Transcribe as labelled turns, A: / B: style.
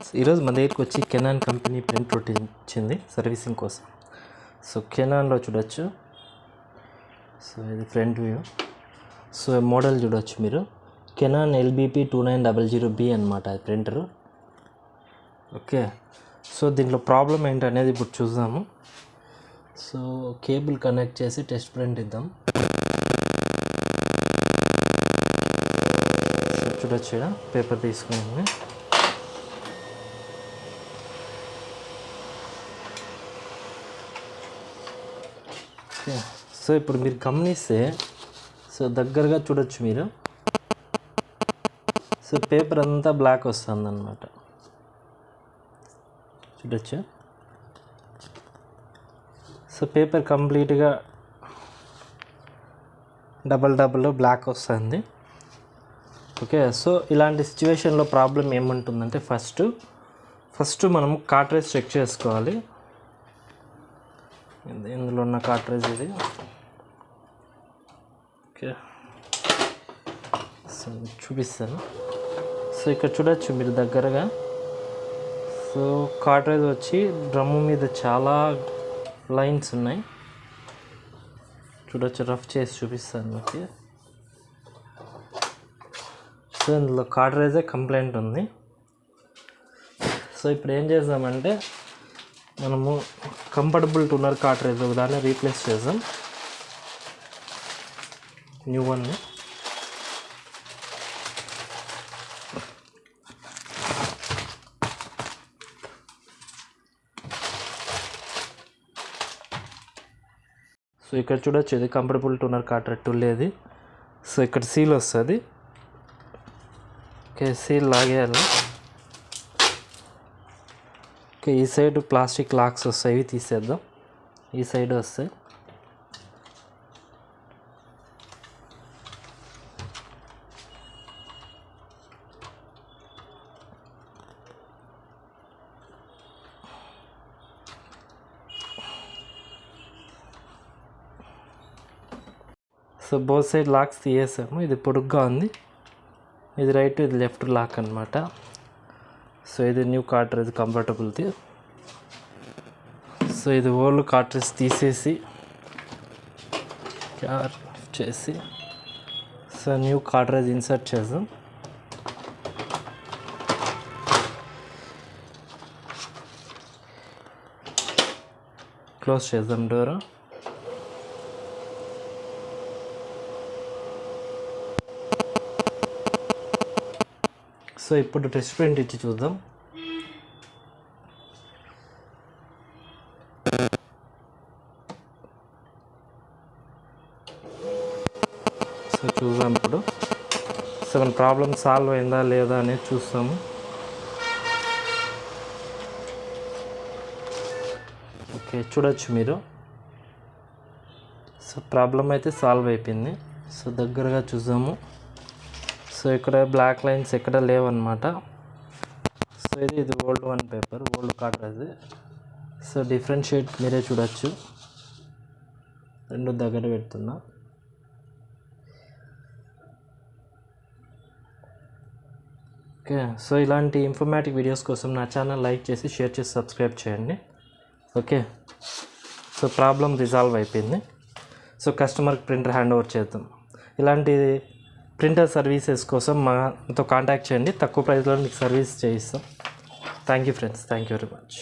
A: Friends, ఈరోజు మన దగ్గరికి వచ్చి కెనాన్ కంపెనీ ప్రింట్ వచ్చింది సర్వీసింగ్ కోసం. సో కెనాన్లో చూడొచ్చు. సో ఇది ఫ్రంట్ వ్యూ. సో మోడల్ చూడొచ్చు మీరు, కెనాన్ LBP2900B అనమాట అది ప్రింటరు. ఓకే, సో దీంట్లో ప్రాబ్లం ఏంటనేది ఇప్పుడు చూద్దాము. సో కేబుల్ కనెక్ట్ చేసి టెస్ట్ ప్రింట్ ఇద్దాం. సో చూడొచ్చు, ఇక్కడ పేపర్ తీసుకుని సో ఇప్పుడు మీరు గమనిస్తే సో దగ్గరగా చూడొచ్చు మీరు. సో పేపర్ అంతా బ్లాక్ వస్తుంది అన్నమాట, చూడొచ్చు. సో పేపర్ కంప్లీట్గా డబల్ బ్లాక్ వస్తుంది. ఓకే, సో ఇలాంటి సిచ్యువేషన్లో ప్రాబ్లం ఏముంటుందంటే ఫస్ట్ మనం కార్ట్రేజ్ చెక్ చేసుకోవాలి. ఇందులో ఉన్న కార్ట్రేజ్ ఇది. ఓకే, సో చూపిస్తాను. సో ఇక్కడ చూడొచ్చు మీరు దగ్గరగా. సో కార్ట్రేజ్ వచ్చి డ్రమ్ము మీద చాలా లైన్స్ ఉన్నాయి, చూడొచ్చు. రఫ్ చేసి చూపిస్తాను ఓకే. సో ఇందులో కార్ట్రేజే కంప్లైంట్ ఉంది. సో ఇప్పుడు ఏం చేద్దామంటే మనము కంఫర్టబుల్ టూనర్ కార్ట్రేజ్ దాన్ని రీప్లేస్ చేద్దాం, న్యూ వన్ని. సో ఇక్కడ చూడొచ్చు, ఇది కంఫర్టబుల్ టూనర్ కార్ట్రేజ్ టూలేది. సో ఇక్కడ సీల్ వస్తుంది. ఓకే, సీల్ లాగేయాలి. ఓకే, ఈ సైడ్ ప్లాస్టిక్ లాక్స్ వస్తాయి, ఇవి తీసేద్దాం. ఈ సైడ్ వస్తాయి. సో బోత్ సైడ్ లాక్స్ తీసేసాము. ఇది పొడుగ్గా ఉంది, ఇది రైట్, ఇది లెఫ్ట్ లాక్ అనమాట. సో ఇది న్యూ కార్ట్రేజ్ కంఫర్టబుల్ది. సో ఇది ఓల్డ్ కార్ట్రేజ్ తీసేసి చేసి సో న్యూ కార్ట్రేజ్ ఇన్సర్ట్ చేద్దాం. క్లోజ్ చేద్దాం డోర్. సో ఇప్పుడు టెస్ట్ ప్రింట్ ఇచ్చి చూద్దాం. సో చూద్దాం ఇప్పుడు. సో మన ప్రాబ్లం సాల్వ్ అయిందా లేదా అనేది చూస్తాము. ఓకే, చూడొచ్చు మీరు. సో ప్రాబ్లం అయితే సాల్వ్ అయిపోయింది. సో దగ్గరగా చూద్దాము. సో ఇక్కడ బ్లాక్ లైన్స్ ఎక్కడ లేవన్నమాట. సో ఇది old one paper, old cartridge. So differentiate మీరే చూడొచ్చు, రెండు దగ్గర పెడుతున్నా. ఓకే, సో ఇలాంటి ఇన్ఫర్మేటివ్ వీడియోస్ కోసం నా ఛానల్ లైక్ చేసి షేర్ చేసి సబ్స్క్రైబ్ చేయండి. ఓకే, సో ప్రాబ్లం రిజాల్వ్ అయిపోయింది. సో కస్టమర్కి ప్రింటర్ హ్యాండ్ ఓవర్ చేద్దాం. ఇలాంటి ప్రింటర్ సర్వీసెస్ కోసం మాతో కాంటాక్ట్ చేయండి, తక్కువ ప్రైస్లో మీకు సర్వీస్ చేయిస్తాం. Thank you friends, thank you very much.